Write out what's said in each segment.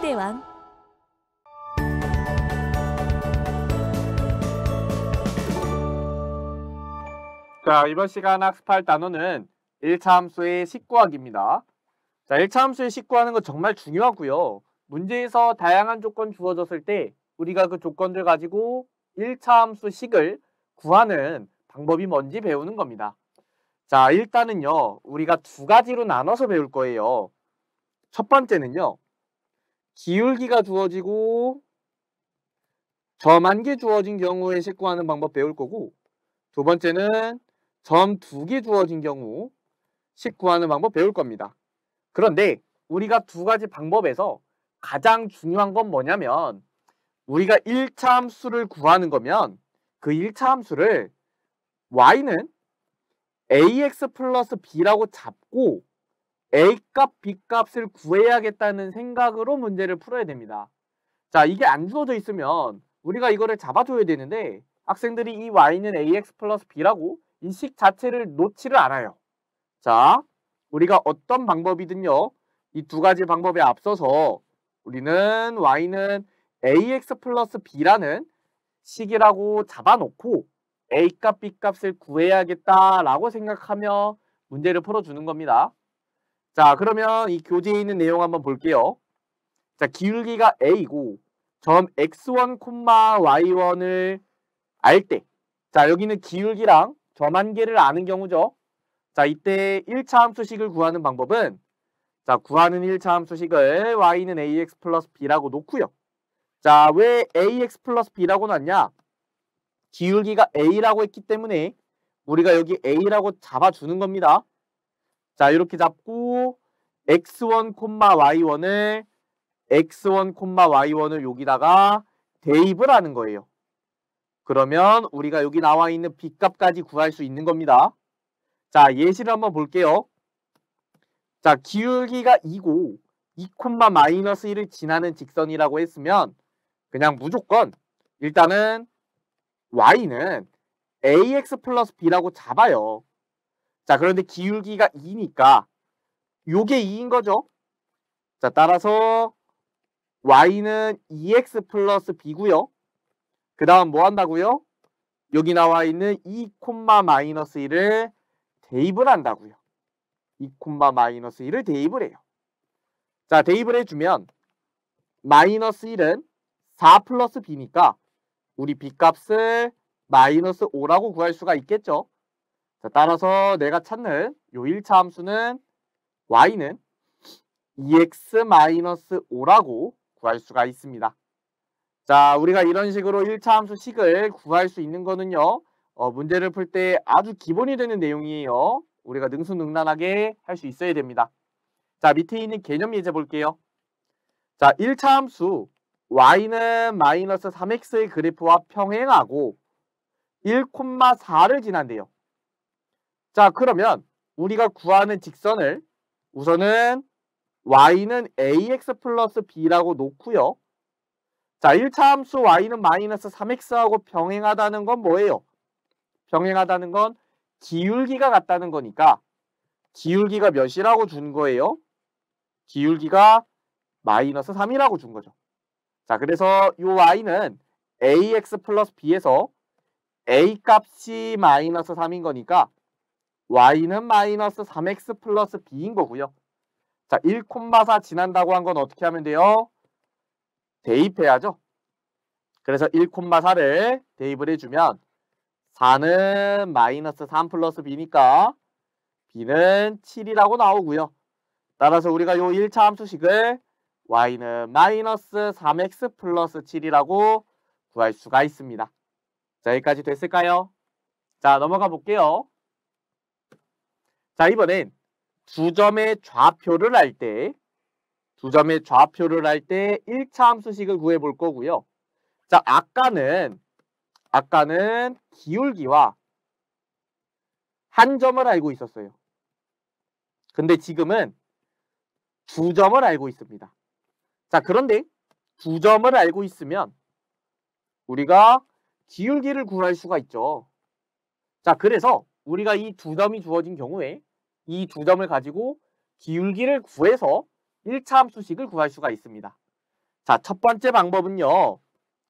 대왕. 자, 이번 시간 학습할 단어는 1차 함수의 식구하기입니다. 자, 1차 함수의 식구하는 거 정말 중요하고요. 문제에서 다양한 조건 주어졌을 때 우리가 그 조건들 가지고 1차 함수 식을 구하는 방법이 뭔지 배우는 겁니다. 자, 일단은요, 우리가 두 가지로 나눠서 배울 거예요. 첫 번째는요, 기울기가 주어지고 점 한 개 주어진 경우에 식구하는 방법 배울 거고, 두 번째는 점 두 개 주어진 경우 식구하는 방법 배울 겁니다. 그런데 우리가 두 가지 방법에서 가장 중요한 건 뭐냐면, 우리가 1차 함수를 구하는 거면 그 1차 함수를 y는 ax 플러스 b라고 잡고 a값, b값을 구해야겠다는 생각으로 문제를 풀어야 됩니다. 자, 이게 안 주어져 있으면 우리가 이거를 잡아줘야 되는데 학생들이 이 y는 ax 플러스 b라고 이 식 자체를 놓지를 않아요. 자, 우리가 어떤 방법이든요, 이 두 가지 방법에 앞서서 우리는 y는 ax 플러스 b라는 식이라고 잡아놓고 a값, b값을 구해야겠다라고 생각하며 문제를 풀어주는 겁니다. 자, 그러면 이 교재에 있는 내용 한번 볼게요. 자, 기울기가 a이고 점 x1, y1을 알 때, 자, 여기는 기울기랑 점 한 개를 아는 경우죠. 자, 이때 1차 함수식을 구하는 방법은, 자, 구하는 1차 함수식을 y는 ax 플러스 b라고 놓고요. 자, 왜 ax 플러스 b라고 놨냐? 기울기가 a라고 했기 때문에 우리가 여기 a라고 잡아주는 겁니다. 자, 이렇게 잡고 x1, y1을 x1, y1을 여기다가 대입을 하는 거예요. 그러면 우리가 여기 나와 있는 b값까지 구할 수 있는 겁니다. 자, 예시를 한번 볼게요. 자, 기울기가 2고 2, 마이너스 1을 지나는 직선이라고 했으면 그냥 무조건 일단은 y는 ax 플러스 b라고 잡아요. 자, 그런데 기울기가 2니까 요게 2인 거죠. 자, 따라서 y는 2x 플러스 b고요. 그 다음 뭐 한다고요? 여기 나와 있는 2, 마이너스 1을 대입을 한다고요. 2, 마이너스 1을 대입을 해요. 자, 대입을 해주면 마이너스 1은 4 플러스 b니까 우리 b값을 마이너스 5라고 구할 수가 있겠죠. 자, 따라서 내가 찾는 요 1차 함수는 y는 2x 마이너스 5라고 구할 수가 있습니다. 자, 우리가 이런 식으로 1차 함수 식을 구할 수 있는 거는요, 문제를 풀 때 아주 기본이 되는 내용이에요. 우리가 능수능란하게 할 수 있어야 됩니다. 자, 밑에 있는 개념 예제 볼게요. 자, 1차 함수 y는 마이너스 3x의 그래프와 평행하고 1, 4를 지난대요. 자, 그러면 우리가 구하는 직선을 우선은 y는 ax 플러스 b라고 놓고요. 자, 1차 함수 y는 마이너스 3x하고 평행하다는 건 뭐예요? 평행하다는 건 기울기가 같다는 거니까 기울기가 몇이라고 준 거예요? 기울기가 마이너스 3이라고 준 거죠. 자, 그래서 이 y는 ax 플러스 b에서 a 값이 마이너스 3인 거니까 y는 마이너스 3x 플러스 b인 거고요. 자, 1, 4 지난다고 한 건 어떻게 하면 돼요? 대입해야죠. 그래서 1, 4를 대입을 해주면 4는 마이너스 3 플러스 b니까 b는 7이라고 나오고요. 따라서 우리가 요 1차 함수식을 y는 마이너스 3x 플러스 7이라고 구할 수가 있습니다. 자, 여기까지 됐을까요? 자, 넘어가 볼게요. 자, 이번엔 두 점의 좌표를 할 때 1차 함수식을 구해 볼 거고요. 자, 아까는 기울기와 한 점을 알고 있었어요. 근데 지금은 두 점을 알고 있습니다. 자, 그런데 두 점을 알고 있으면 우리가 기울기를 구할 수가 있죠. 자, 그래서 우리가 이 두 점이 주어진 경우에 이 두 점을 가지고 기울기를 구해서 1차 함수식을 구할 수가 있습니다. 자, 첫 번째 방법은요.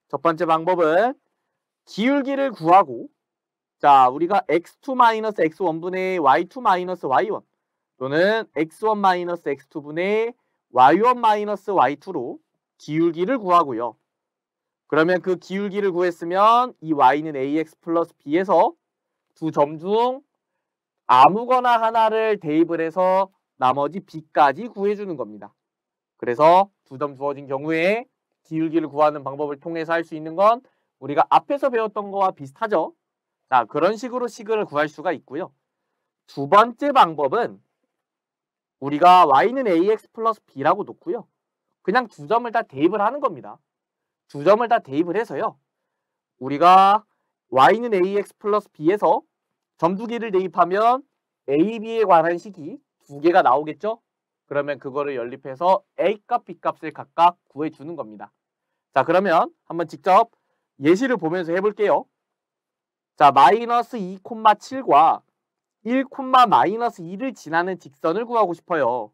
첫 번째 방법은 기울기를 구하고 자, 우리가 x2-x1분의 y2-y1 또는 x1-x2분의 y1-y2로 기울기를 구하고요. 그러면 그 기울기를 구했으면 이 y는 ax 플러스 b에서 두 점 중 아무거나 하나를 대입을 해서 나머지 b까지 구해주는 겁니다. 그래서 두 점 주어진 경우에 기울기를 구하는 방법을 통해서 할 수 있는 건 우리가 앞에서 배웠던 거와 비슷하죠. 자, 그런 식으로 식을 구할 수가 있고요. 두 번째 방법은 우리가 y는 ax 플러스 b라고 놓고요. 그냥 두 점을 다 대입을 하는 겁니다. 두 점을 다 대입을 해서요. 우리가 y는 ax 플러스 b에서 점 두 개를 대입하면 a, b에 관한 식이 두 개가 나오겠죠? 그러면 그거를 연립해서 a값, b값을 각각 구해주는 겁니다. 자, 그러면 한번 직접 예시를 보면서 해볼게요. 자, 마이너스 2,7과 1,-2를 지나는 직선을 구하고 싶어요.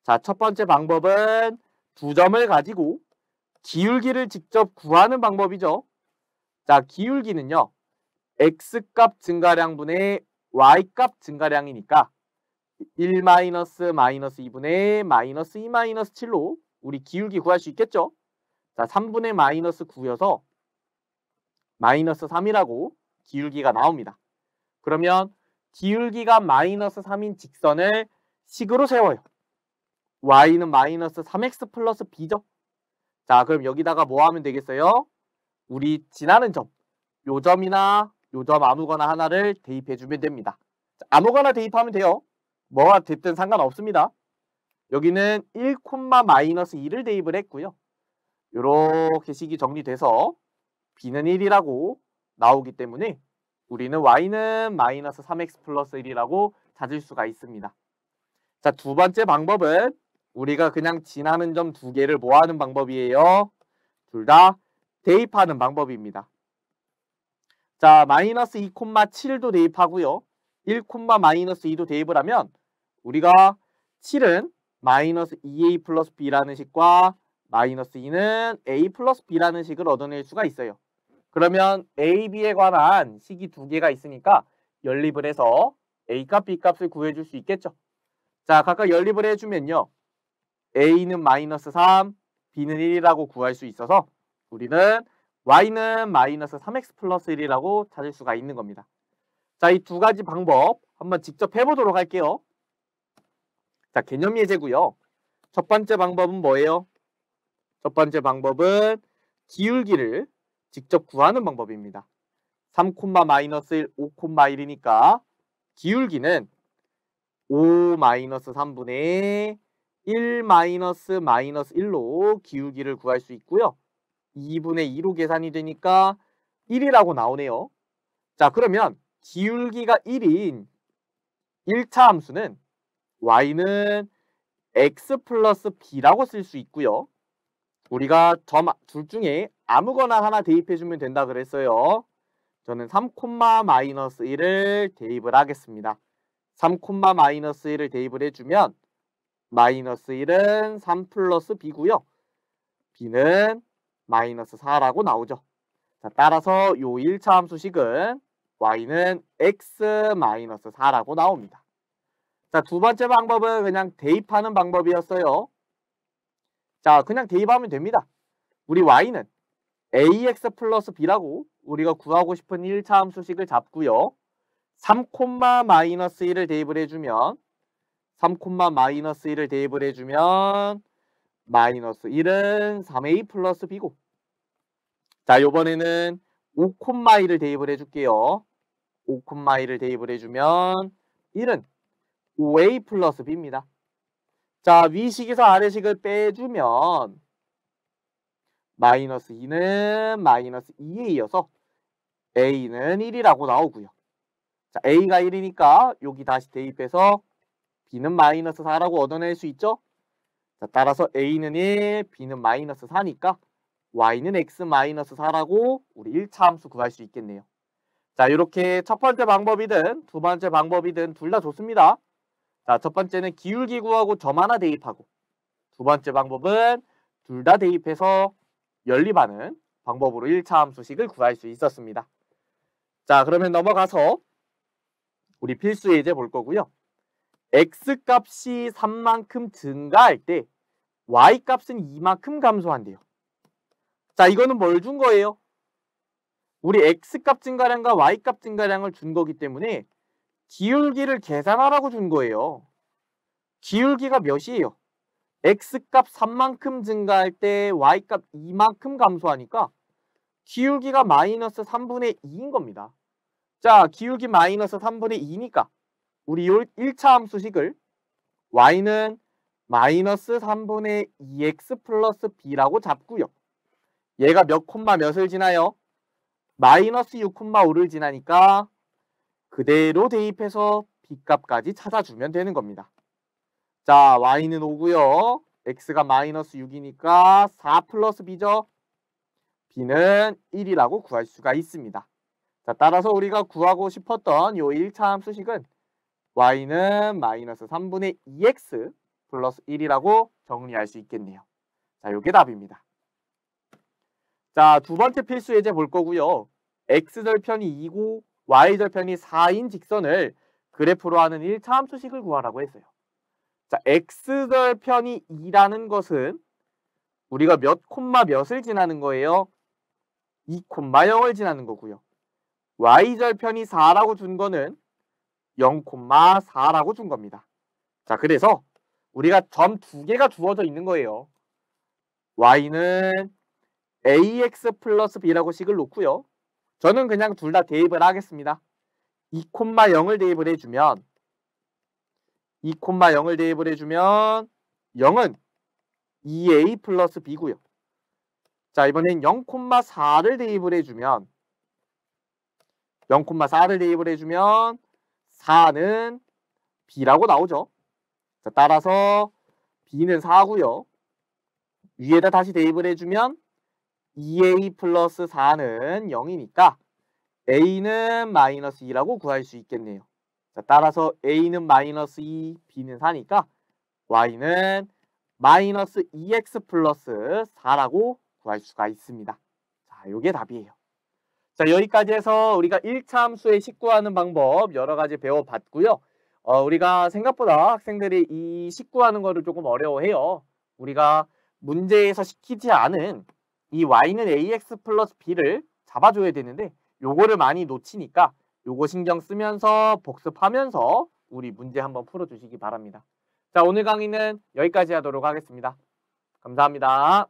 자, 첫 번째 방법은 두 점을 가지고 기울기를 직접 구하는 방법이죠. 자, 기울기는요. x값 증가량분의 y값 증가량이니까 1-2분의 -2-7로 우리 기울기 구할 수 있겠죠? 자, 3분의 -9여서 -3이라고 기울기가 나옵니다. 그러면 기울기가 -3인 직선을 식으로 세워요. y는 -3x 플러스 b죠. 자, 그럼 여기다가 뭐 하면 되겠어요? 우리 지나는 점, 요 점이나 요 점 아무거나 하나를 대입해주면 됩니다. 자, 아무거나 대입하면 돼요. 뭐가 됐든 상관없습니다. 여기는 1,-2를 대입을 했고요. 요렇게 식이 정리돼서 b는 1이라고 나오기 때문에 우리는 y는 -3x 플러스 1이라고 찾을 수가 있습니다. 자, 두 번째 방법은 우리가 그냥 지나는 점 두 개를 모아하는 방법이에요. 둘 다 대입하는 방법입니다. 자, -2,7도 대입하고요. 1,-2도 대입을 하면 우리가 7은 -2a 플러스 b라는 식과 -2는 a 플러스 b라는 식을 얻어낼 수가 있어요. 그러면 a, b에 관한 식이 두 개가 있으니까 연립을 해서 a값, b값을 구해줄 수 있겠죠. 자, 각각 연립을 해주면요. a는 -3, b는 1이라고 구할 수 있어서 우리는 y는 -3x 플러스 1이라고 찾을 수가 있는 겁니다. 자, 이 두 가지 방법 한번 직접 해보도록 할게요. 자, 개념 예제고요. 첫 번째 방법은 뭐예요? 첫 번째 방법은 기울기를 직접 구하는 방법입니다. 3,-1, 5,1이니까 기울기는 5-3분의 1-1로 기울기를 구할 수 있고요. 2분의 2로 계산이 되니까 1이라고 나오네요. 자, 그러면 기울기가 1인 1차 함수는 y는 x 플러스 b라고 쓸 수 있고요. 우리가 점 둘 중에 아무거나 하나 대입해주면 된다 그랬어요. 저는 3,-1을 대입을 하겠습니다. 3,-1을 대입을 해주면 -1은 3 플러스 b고요. b는 -4라고 나오죠. 자, 따라서 요 1차 함수식은 y는 x-4라고 나옵니다. 자, 두 번째 방법은 그냥 대입하는 방법이었어요. 자, 그냥 대입하면 됩니다. 우리 y는 ax 플러스 b라고 우리가 구하고 싶은 1차 함수식을 잡고요. 3,-1을 대입을 해주면 3,-1을 대입을 해주면 -1은 3a 플러스 b고 자, 요번에는 5,1을 대입을 해줄게요. 5,1을 대입을 해주면 1은 5a 플러스 b입니다. 자, 위식에서 아래식을 빼주면 -2는 -2a여서 a는 1이라고 나오고요. 자, a가 1이니까 여기 다시 대입해서 b는 -4라고 얻어낼 수 있죠? 자, 따라서 a는 1, b는 -4니까 y는 x-4라고 우리 1차 함수 구할 수 있겠네요. 자, 이렇게 첫 번째 방법이든 두 번째 방법이든 둘 다 좋습니다. 자, 첫 번째는 기울기 구하고 점 하나 대입하고 두 번째 방법은 둘 다 대입해서 연립하는 방법으로 1차 함수식을 구할 수 있었습니다. 자, 그러면 넘어가서 우리 필수 예제 볼 거고요. x값이 3만큼 증가할 때 y값은 2만큼 감소한대요. 자, 이거는 뭘 준 거예요? 우리 x값 증가량과 y값 증가량을 준 거기 때문에 기울기를 계산하라고 준 거예요. 기울기가 몇이에요? x값 3만큼 증가할 때 y값 2만큼 감소하니까 기울기가 마이너스 3분의 2인 겁니다. 자, 기울기 마이너스 3분의 2니까 우리 요 1차 함수식을 y는 마이너스 3분의 2x 플러스 b라고 잡고요. 얘가 몇 콤마 몇을 지나요? 마이너스 6,5를 지나니까 그대로 대입해서 b값까지 찾아주면 되는 겁니다. 자, y는 5고요. x가 마이너스 6이니까 4 플러스 b죠. b는 1이라고 구할 수가 있습니다. 자, 따라서 우리가 구하고 싶었던 요 1차 함수식은 y는 마이너스 3분의 2x 플러스 1이라고 정리할 수 있겠네요. 자, 요게 답입니다. 자, 두 번째 필수 예제 볼 거고요. x절편이 2고 y절편이 4인 직선을 그래프로 하는 1차 함수식을 구하라고 했어요. 자, x절편이 2라는 것은 우리가 몇 콤마 몇을 지나는 거예요? 2,0을 지나는 거고요. y절편이 4라고 준 거는 0,4라고 준 겁니다. 자, 그래서 우리가 점 두 개가 주어져 있는 거예요. y는 ax 플러스 b라고 식을 놓고요. 저는 그냥 둘 다 대입을 하겠습니다. 2,0을 대입을 해주면 2,0을 대입을 해주면 0은 2a 플러스 b고요. 자, 이번엔 0,4를 대입을 해주면 0,4를 대입을 해주면 4는 b라고 나오죠. 자, 따라서 b는 4고요. 위에다 다시 대입을 해주면 2a 플러스 4는 0이니까 a는 마이너스 2라고 구할 수 있겠네요. 자, 따라서 a는 마이너스 2, b는 4니까 y는 마이너스 2x 플러스 4라고 구할 수가 있습니다. 자, 요게 답이에요. 자, 여기까지 해서 우리가 1차 함수의 식구하는 방법 여러 가지 배워봤고요. 우리가 생각보다 학생들이 이 식구하는 거를 조금 어려워해요. 우리가 문제에서 시키지 않은 이 y는 ax 플러스 b를 잡아줘야 되는데 요거를 많이 놓치니까 요거 신경 쓰면서 복습하면서 우리 문제 한번 풀어주시기 바랍니다. 자, 오늘 강의는 여기까지 하도록 하겠습니다. 감사합니다.